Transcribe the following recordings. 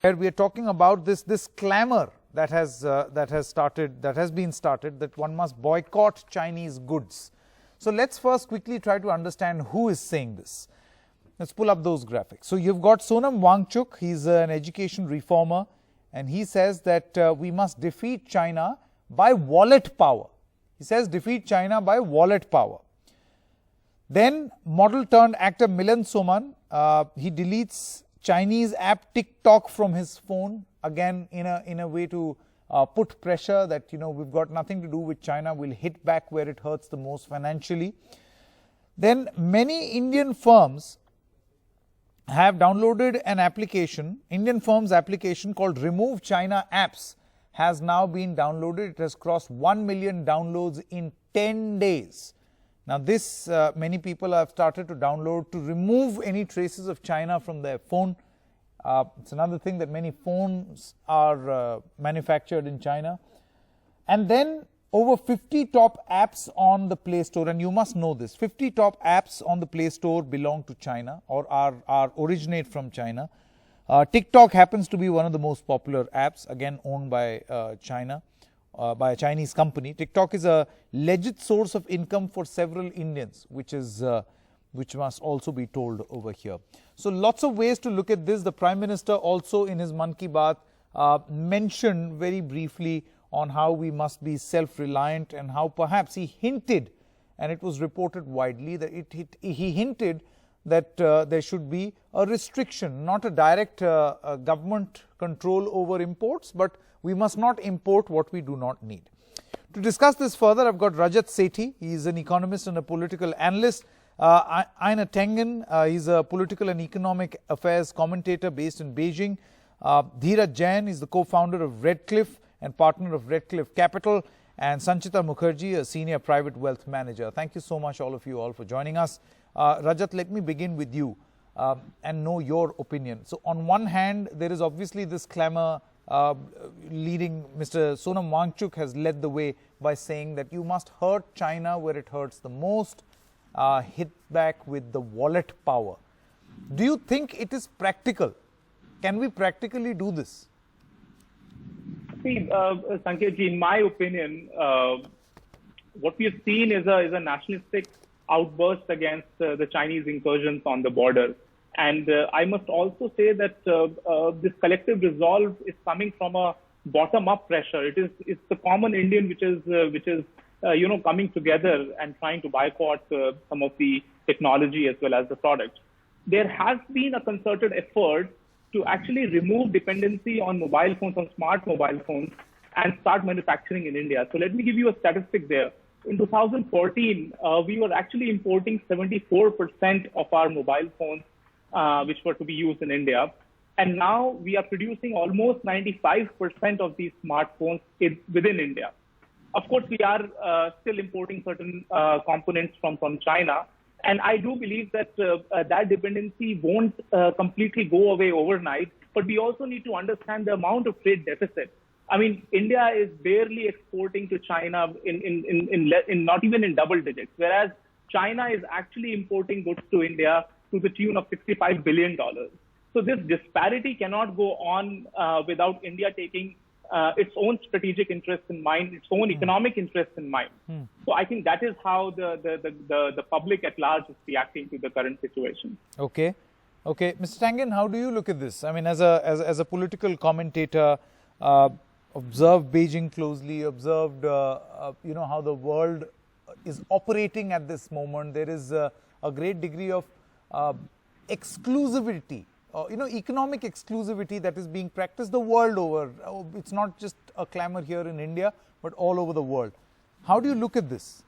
where we are talking about this clamor that has been started, that one must boycott Chinese goods. So let's first quickly try to understand who is saying this. Let's pull up those graphics. So you've got Sonam Wangchuk. He's an education reformer, and he says that we must defeat China by wallet power. He says defeat China by wallet power. Then model turned actor Milan Soman, he deletes Chinese app TikTok from his phone, again in a way to put pressure that, we've got nothing to do with China, we'll hit back where it hurts the most financially. Then many Indian firms have downloaded an application, Indian firms application called Remove China Apps has now been downloaded. It has crossed 1 million downloads in 10 days. Now this, many people have started to download to remove any traces of China from their phone. It's another thing that many phones are manufactured in China. And then over 50 top apps on the Play Store, and you must know this, 50 top apps on the Play Store belong to China or originate from China. TikTok happens to be one of the most popular apps, again owned by China. By a Chinese company. TikTok is a legit source of income for several Indians, which must also be told over here. So lots of ways to look at this. The Prime Minister also in his Mann Ki Baat mentioned very briefly on how we must be self-reliant, and how perhaps he hinted, and it was reported widely, that he hinted that there should be a restriction, not a direct government control over imports, but we must not import what we do not need. To discuss this further, I've got Rajat Sethi. He is an economist and a political analyst. Aina Tengen, he's a political and economic affairs commentator based in Beijing. Dheeraj Jain is the co-founder of Redcliffe and partner of Redcliffe Capital. And Sanchita Mukherjee, a senior private wealth manager. Thank you so much, all of you all, for joining us. Rajat, let me begin with you and know your opinion. So on one hand, there is obviously this clamor leading. Mr. Sonam Wangchuk has led the way by saying that you must hurt China where it hurts the most, hit back with the wallet power. Do you think it is practical? Can we practically do this? See, Sanketji, in my opinion, what we have seen is a nationalistic outburst against the Chinese incursions on the border. And I must also say that this collective resolve is coming from a bottom-up pressure. It's the common Indian which is coming together and trying to boycott some of the technology as well as the product. There has been a concerted effort to actually remove dependency on mobile phones, on smart mobile phones, and start manufacturing in India. So let me give you a statistic there. In 2014, we were actually importing 74% of our mobile phones which were to be used in India. And now we are producing almost 95% of these smartphones within India. Of course, we are still importing certain components from China. And I do believe that that dependency won't completely go away overnight. But we also need to understand the amount of trade deficit. I mean, India is barely exporting to China in not even in double digits, whereas China is actually importing goods to India to the tune of $65 billion. So this disparity cannot go on without India taking its own strategic interests in mind, its own economic interests in mind. So I think that is how the public at large is reacting to the current situation. Okay. Mr. Tangen, how do you look at this? I mean, as a political commentator, observed Beijing closely, observed how the world is operating at this moment. There is a great degree of exclusivity, economic exclusivity that is being practiced the world over. It's not just a clamor here in India, but all over the world. How do you look at this?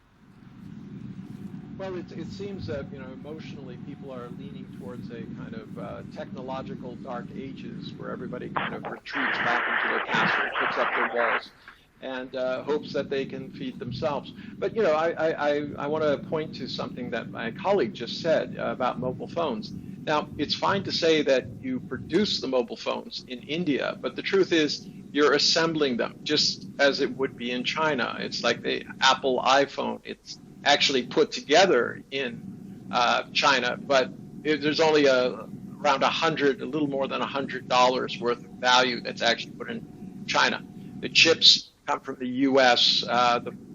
Well, it seems that, emotionally people are leaning towards a kind of technological dark ages where everybody kind of retreats back into their castle, puts up their walls, and hopes that they can feed themselves. But, I want to point to something that my colleague just said about mobile phones. Now, it's fine to say that you produce the mobile phones in India, but the truth is you're assembling them just as it would be in China. It's like the Apple iPhone. It's actually put together in China, but there's only around a little more than $100 worth of value that's actually put in China. The chips come from the U.S.,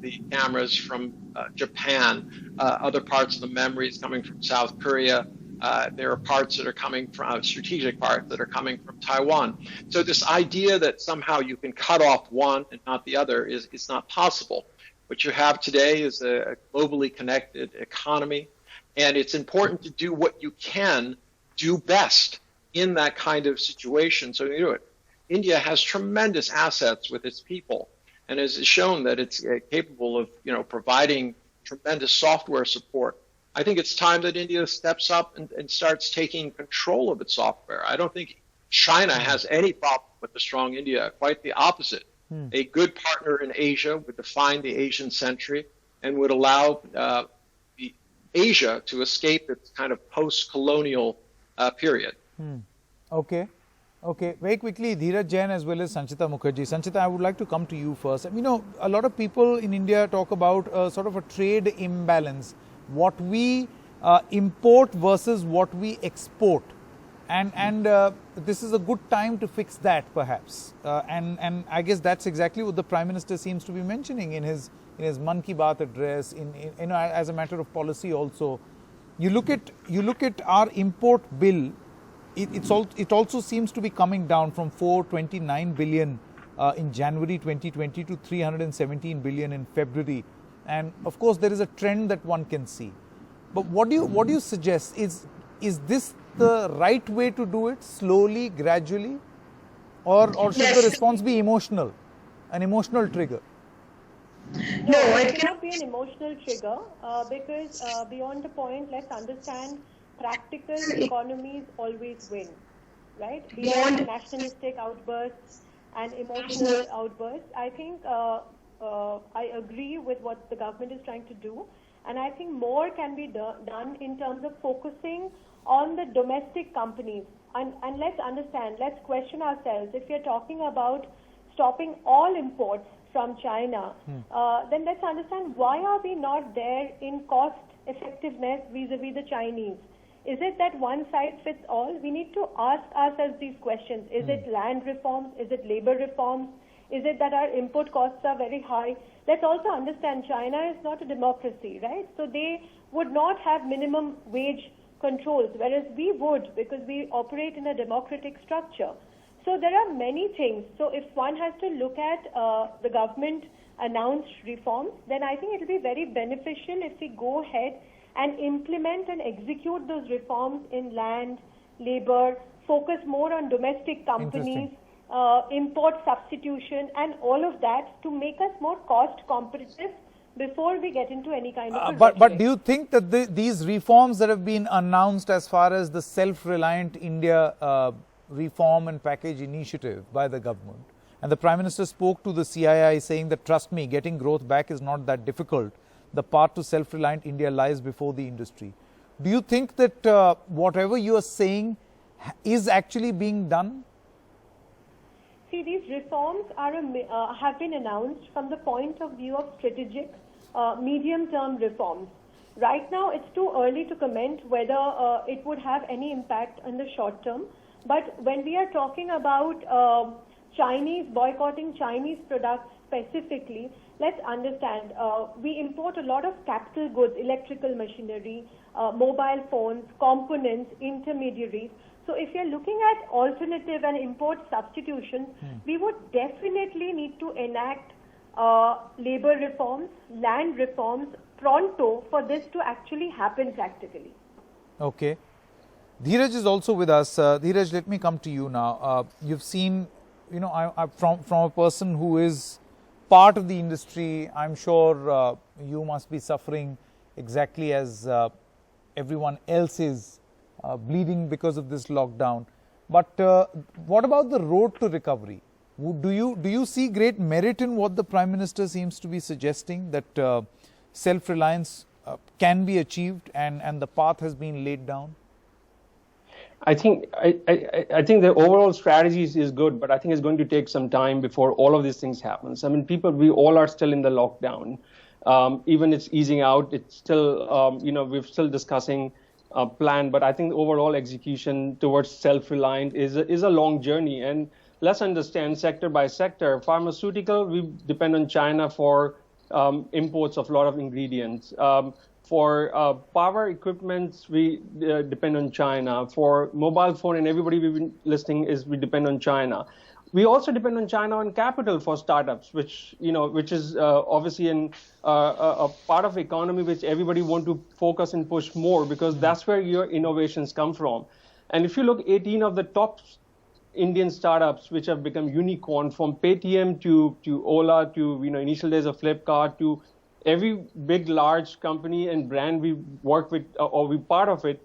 the cameras from Japan, other parts of the memories coming from South Korea. There are parts that are coming from strategic parts that are coming from Taiwan. So this idea that somehow you can cut off one and not the other is not possible. What you have today is a globally connected economy, and it's important to do what you can do best in that kind of situation. So you do it. India has tremendous assets with its people, and has shown that it's capable of, providing tremendous software support. I think it's time that India steps up and starts taking control of its software. I don't think China has any problem with a strong India. Quite the opposite. A good partner in Asia would define the Asian century and would allow Asia to escape its kind of post-colonial period. Okay. Very quickly, Dheeraj Jain as well as Sanchita Mukherjee. Sanchita, I would like to come to you first. A lot of people in India talk about sort of a trade imbalance. What we import versus what we export. And this is a good time to fix that, perhaps. And I guess that's exactly what the Prime Minister seems to be mentioning in his Mann Ki Baat address. As a matter of policy, also, you look at our import bill. It also seems to be coming down from 429 billion in January 2020 to 317 billion in February. And of course, there is a trend that one can see. But what do you suggest? Is this the right way to do it, slowly, gradually, or should the response be emotional, an emotional trigger? No, it cannot be an emotional trigger because beyond the point, let's understand practical economies always win, right? Beyond nationalistic outbursts and emotional outbursts, I think I agree with what the government is trying to do, and I think more can be done in terms of focusing on the domestic companies. And let's understand, let's question ourselves. If you're talking about stopping all imports from China, then let's understand, why are we not there in cost effectiveness vis-a-vis the Chinese? Is it that one size fits all? We need to ask ourselves these questions. Is it land reforms? Is it labor reforms? Is it that our input costs are very high? Let's also understand, China is not a democracy, right? So they would not have minimum wage controls, whereas we would, because we operate in a democratic structure. So there are many things. So if one has to look at the government announced reforms, then I think it will be very beneficial if we go ahead and implement and execute those reforms in land, labor, focus more on domestic companies, import substitution, and all of that to make us more cost competitive before we get into any kind of but do you think that these reforms that have been announced as far as the self-reliant India reform and package initiative by the government, and the Prime Minister spoke to the CII saying that, trust me, getting growth back is not that difficult. The path to self-reliant India lies before the industry. Do you think that whatever you are saying is actually being done? See, these reforms have been announced from the point of view of strategic medium-term reforms. Right now, it's too early to comment whether it would have any impact in the short term. But when we are talking about boycotting Chinese products specifically, let's understand, we import a lot of capital goods, electrical machinery, mobile phones, components, intermediaries. So if you're looking at alternative and import substitution, we would definitely need to enact labor reforms, land reforms pronto for this to actually happen practically. Okay. Dheeraj is also with us. Dheeraj, let me come to you now. You've seen, from a person who is part of the industry, I'm sure you must be suffering exactly as everyone else is, bleeding because of this lockdown. But what about the road to recovery? Do you see great merit in what the Prime Minister seems to be suggesting, that self-reliance can be achieved and the path has been laid down? I think the overall strategy is good, but I think it's going to take some time before all of these things happen. I mean, we all are still in the lockdown. Even it's easing out, it's still, we're still discussing a plan, but I think the overall execution towards self-reliant is a long journey. And let's understand sector by sector. Pharmaceutical, we depend on China for imports of a lot of ingredients. For power equipment, we depend on China. For mobile phone, and everybody we've been listening we depend on China. We also depend on China on capital for startups, which is obviously a part of the economy which everybody want to focus and push more, because that's where your innovations come from. And if you look, 18 of the top Indian startups which have become unicorn, from Paytm to Ola to initial days of Flipkart, to every big large company and brand we work with or we part of it,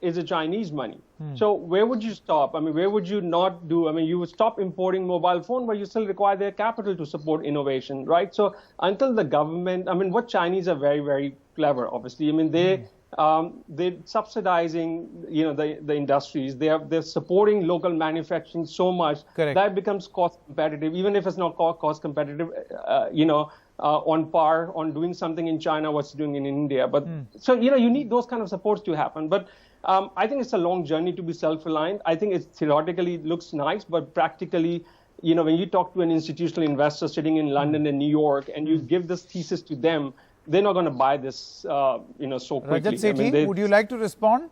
is a Chinese money. So where would you stop? I mean, where would you not do? I mean, you would stop importing mobile phone, but you still require their capital to support innovation, right? So until the government, I mean, what Chinese are very, very clever, obviously. I mean, they're subsidizing, the industries. They're supporting local manufacturing so much that becomes cost competitive, even if it's not cost competitive, on par on doing something in China, what's doing in India. But so, you need those kind of supports to happen. But I think it's a long journey to be self-reliant. I think it theoretically looks nice, but practically, when you talk to an institutional investor sitting in London and New York, and you give this thesis to them, they're not going to buy this, so quickly. Rajat Sethi, would you like to respond?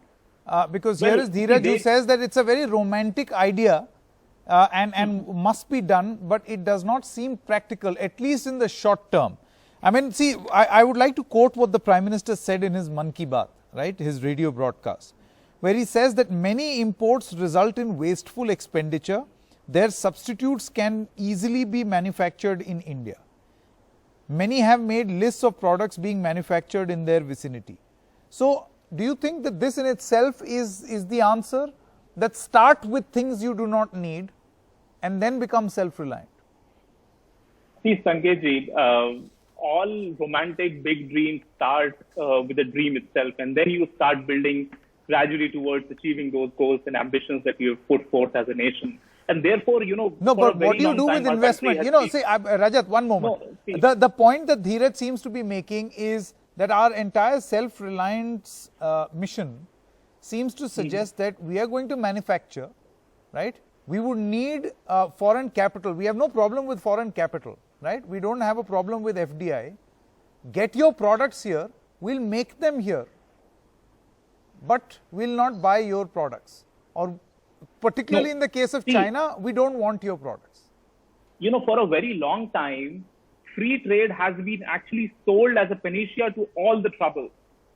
Because here is Dheeraj who says that it's a very romantic idea and must be done, but it does not seem practical, at least in the short term. I mean, see, I would like to quote what the Prime Minister said in his Mann Ki Baat, right, his radio broadcast, where he says that many imports result in wasteful expenditure. Their substitutes can easily be manufactured in India. Many have made lists of products being manufactured in their vicinity. So, do you think that this in itself is the answer? That start with things you do not need and then become self-reliant? See, Sanketji, all romantic big dreams start with a dream itself, and then you start building gradually towards achieving those goals and ambitions that you have put forth as a nation. And therefore, No, but what do you do with investment? See, Rajat, one moment. No, the point that Dheeraj seems to be making is that our entire self-reliance mission seems to suggest that we are going to manufacture, right? We would need foreign capital. We have no problem with foreign capital, right? We don't have a problem with FDI. Get your products here, we'll make them here, but we'll not buy your products. Or particularly in the case of China, we don't want your products. For a very long time, free trade has been actually sold as a panacea to all the troubles.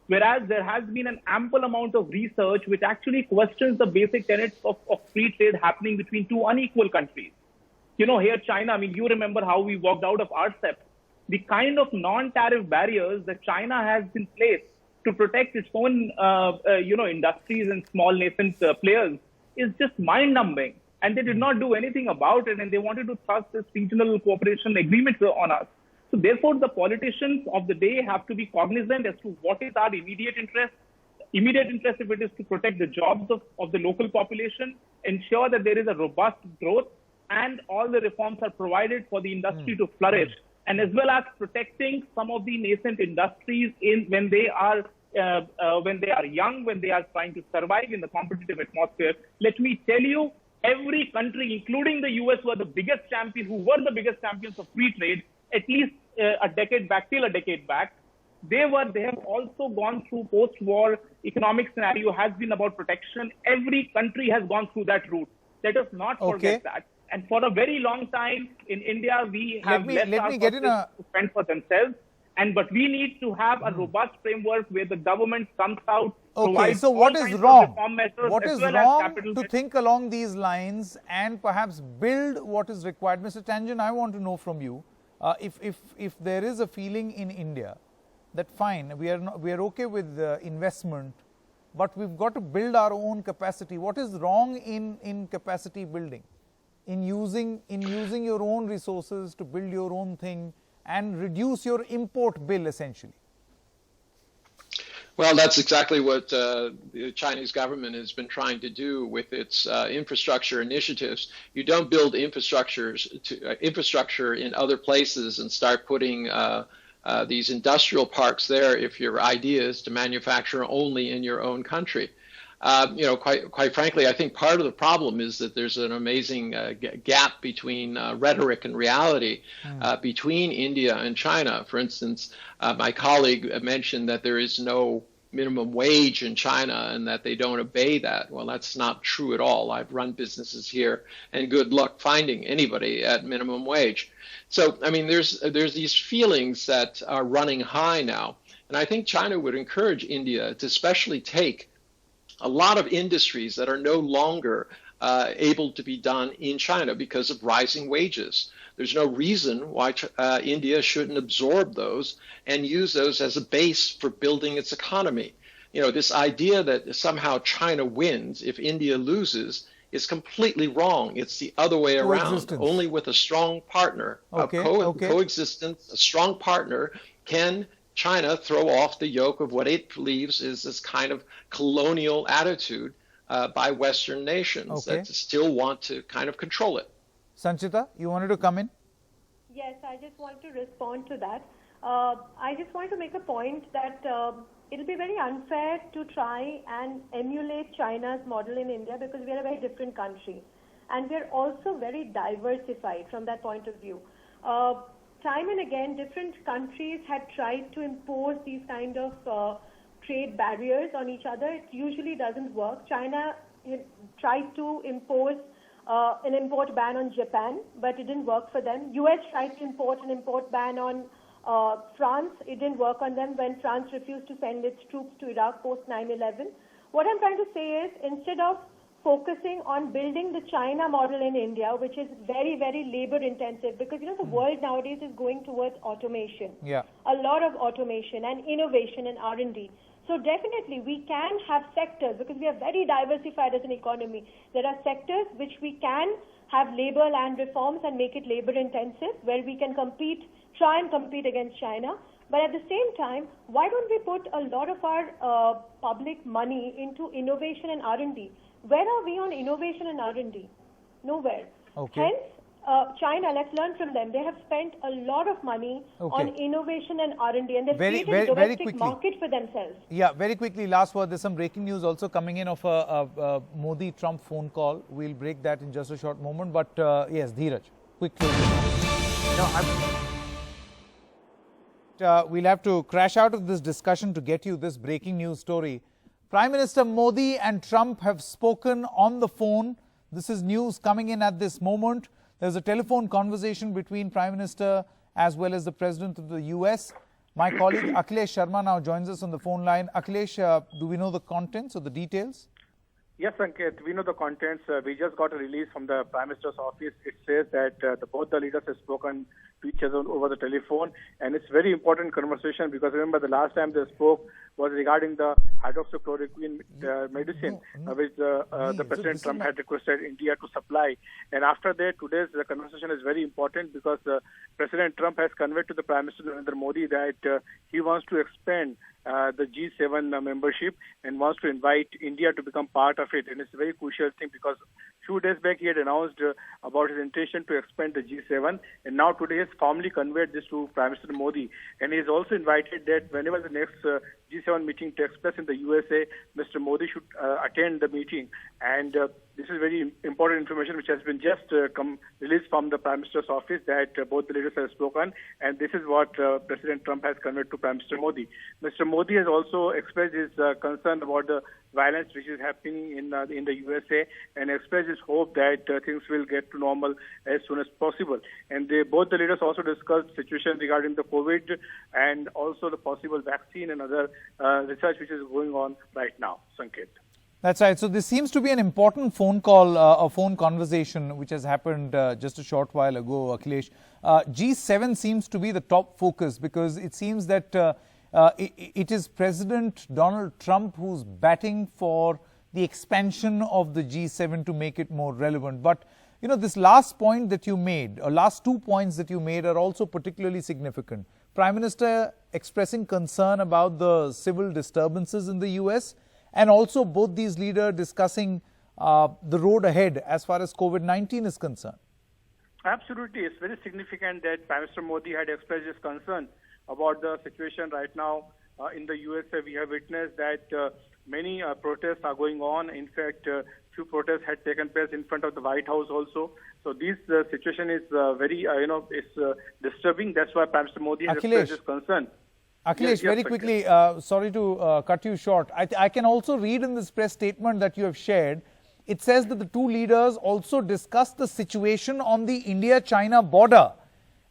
Whereas there has been an ample amount of research which actually questions the basic tenets of free trade happening between two unequal countries. Here China, I mean, you remember how we walked out of RCEP. The kind of non-tariff barriers that China has in place to protect its own, industries and small nascent players is just mind-numbing. And they did not do anything about it, and they wanted to thrust this regional cooperation agreement on us. So therefore, the politicians of the day have to be cognizant as to what is our immediate interest. Immediate interest, if it is to protect the jobs of the local population, ensure that there is a robust growth, and all the reforms are provided for the industry to flourish, and as well as protecting some of the nascent industries when they are young, when they are trying to survive in the competitive atmosphere. Let me tell you, every country, including the US, who were the biggest champions of free trade, at least a decade back, they have also gone through post-war economic scenario has been about protection. Every country has gone through that route. Let us not forget that. And for a very long time in India, we have to spend for themselves. But we need to have a robust framework where the government comes out. Okay, so what is wrong? What is wrong to think along these lines and perhaps build what is required? Mr. Tangent, I want to know from you, if there is a feeling in India that fine, we are okay with investment, but we've got to build our own capacity. What is wrong in capacity building, in using your own resources to build your own thing and reduce your import bill essentially? Well, that's exactly what the Chinese government has been trying to do with its infrastructure initiatives. You don't build infrastructure in other places and start putting these industrial parks there if your idea is to manufacture only in your own country. quite frankly, I think part of the problem is that there's an amazing gap between rhetoric and reality between India and China. For instance, my colleague mentioned that there is no minimum wage in China and that they don't obey that. Well, that's not true at all. I've run businesses here, and good luck finding anybody at minimum wage. So, I mean, there's these feelings that are running high now, and I think China would encourage India to especially take a lot of industries that are no longer able to be done in China because of rising wages. There's no reason why India shouldn't absorb those and use those as a base for building its economy. This idea that somehow China wins if India loses is completely wrong. It's the other way around. Only with a strong partner, coexistence, a strong partner, can China throw off the yoke of what it believes is this kind of colonial attitude by Western nations that still want to kind of control it. Sanchita, you wanted to come in? Yes, I just want to respond to that. I just want to make a point that it'll be very unfair to try and emulate China's model in India because we are a very different country. And we're also very diversified from that point of view. Time and again, different countries had tried to impose these kind of trade barriers on each other. It usually doesn't work. China tried to impose an import ban on Japan, but it didn't work for them. US tried to import an import ban on France. It didn't work on them when France refused to send its troops to Iraq post 9/11. What I'm trying to say is, instead of focusing on building the China model in India, which is very, very labor intensive, because the world nowadays is going towards automation. Yeah. A lot of automation and innovation and R&D. So definitely we can have sectors, because we are very diversified as an economy. There are sectors which we can have labor land reforms and make it labor intensive, where we can try and compete against China. But at the same time, why don't we put a lot of our public money into innovation and R&D? Where are we on innovation and R&D? Nowhere. Okay. Hence, China, let's learn from them. They have spent a lot of money on innovation and R&D, and they've created a domestic market for themselves. Yeah, very quickly, last word. There's some breaking news also coming in of a Modi-Trump phone call. We'll break that in just a short moment. But yes, Dheeraj, quickly. We'll have to crash out of this discussion to get you this breaking news story. Prime Minister Modi and Trump have spoken on the phone. This is news coming in at this moment. There's a telephone conversation between Prime Minister as well as the President of the US. My colleague Akhilesh Sharma now joins us on the phone line. Akhilesh, do we know the contents or the details? Yes, Sanket, we know the contents. We just got a release from the Prime Minister's office. It says that both the leaders have spoken to each other over the telephone, and it's very important conversation because remember the last time they spoke was regarding the hydroxychloroquine medicine, which the President Trump had requested India to supply. And after that, today's conversation is very important because President Trump has conveyed to the Prime Minister Narendra Modi that he wants to expand the G7 membership and wants to invite India to become part of it. And it's a very crucial thing because a few days back he had announced about his intention to expand the G7, and now today he has formally conveyed this to Prime Minister Modi. And he has also invited that whenever the next G7 meeting takes place in the USA, Mr. Modi should attend the meeting. And this is very important information which has been just released from the Prime Minister's office that both the leaders have spoken, and this is what President Trump has conveyed to Prime Minister Modi. Mr. Modi has also expressed his concern about the violence which is happening in the USA and expressed his hope that things will get to normal as soon as possible. And both the leaders also discussed situation regarding the COVID and also the possible vaccine and other research which is going on right now. Sanket. That's right. So this seems to be an important phone call, a phone conversation which has happened just a short while ago, Akhilesh. G7 seems to be the top focus because it seems that it is President Donald Trump who's batting for the expansion of the G7 to make it more relevant. But, you know, this last point that you made, or last 2 points that you made are also particularly significant. Prime Minister expressing concern about the civil disturbances in the US, and also both these leaders discussing the road ahead as far as COVID-19 is concerned. Absolutely. It's very significant that Prime Minister Modi had expressed his concern about the situation right now in the USA. We have witnessed that many protests are going on. In fact, few protests had taken place in front of the White House also. So this situation is very, it's disturbing. That's why Prime Minister Modi has expressed his concern. Akhilesh, very quickly, sorry to cut you short. I can also read in this press statement that you have shared, it says that the two leaders also discussed the situation on the India-China border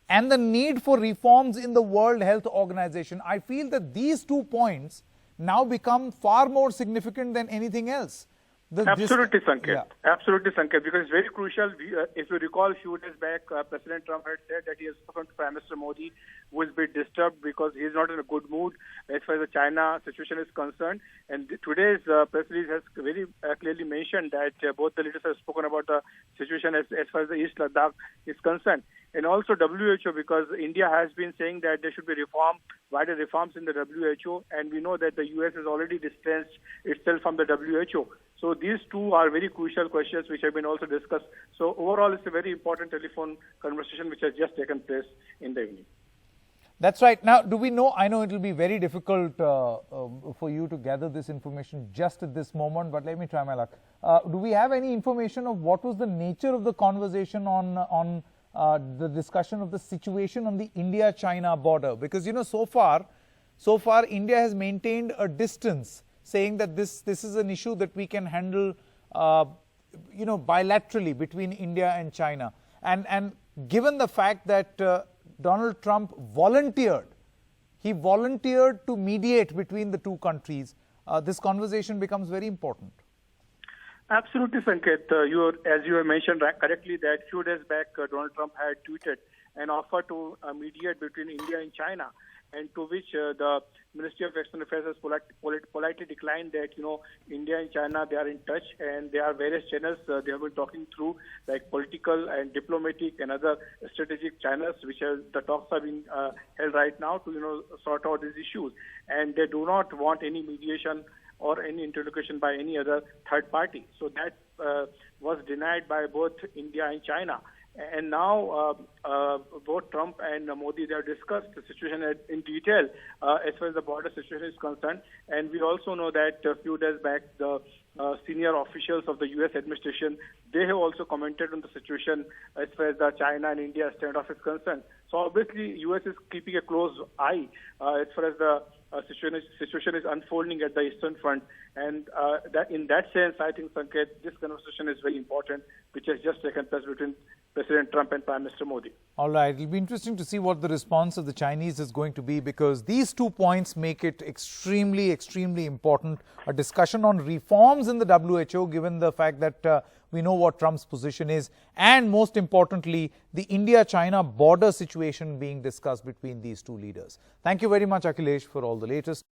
and the need for reforms in the World Health Organization. I feel that these 2 points now become far more significant than anything else. Absolutely, Sanket. Yeah. Absolutely, Sanket, because it's very crucial. If you recall, a few days back, President Trump had said that he has spoken to Prime Minister Modi, who is a bit disturbed because he is not in a good mood as far as the China situation is concerned. And today's press release has very clearly mentioned that both the leaders have spoken about the situation as far as the East Ladakh is concerned. And also WHO, because India has been saying that there should be wider reforms in the WHO, and we know that the US has already distanced itself from the WHO. So these two are very crucial questions which have been also discussed. So overall, it's a very important telephone conversation which has just taken place in the evening. That's right. Now, do we know, I know it will be very difficult for you to gather this information just at this moment, but let me try my luck. Do we have any information of what was the nature of the conversation on the discussion of the situation on the India-China border? Because, so far, India has maintained a distance, saying that this is an issue that we can handle, bilaterally between India and China. And given the fact that Donald Trump volunteered to mediate between the two countries, this conversation becomes very important. Absolutely, Sanket. As you have mentioned correctly, that few days back, Donald Trump had tweeted an offer to mediate between India and China, and to which the Ministry of External Affairs has politely declined that, India and China, they are in touch, and there are various channels they have been talking through, like political and diplomatic and other strategic channels, the talks are being held right now to, sort out these issues. And they do not want any mediation or any interlocution by any other third party. So that was denied by both India and China. And now both Trump and Modi, they have discussed the situation in detail as far as the border situation is concerned. And we also know that a few days back, the senior officials of the U.S. administration, they have also commented on the situation as far as the China and India standoff is concerned. So obviously, U.S. is keeping a close eye as far as the situation is unfolding at the Eastern Front. And that in that sense, I think, Sanket, this conversation is very important, which has just taken place between President Trump and Prime Minister Modi. All right. It will be interesting to see what the response of the Chinese is going to be, because these 2 points make it extremely, extremely important. A discussion on reforms in the WHO, given the fact that we know what Trump's position is, and most importantly, the India-China border situation being discussed between these two leaders. Thank you very much, Akhilesh, for all the latest.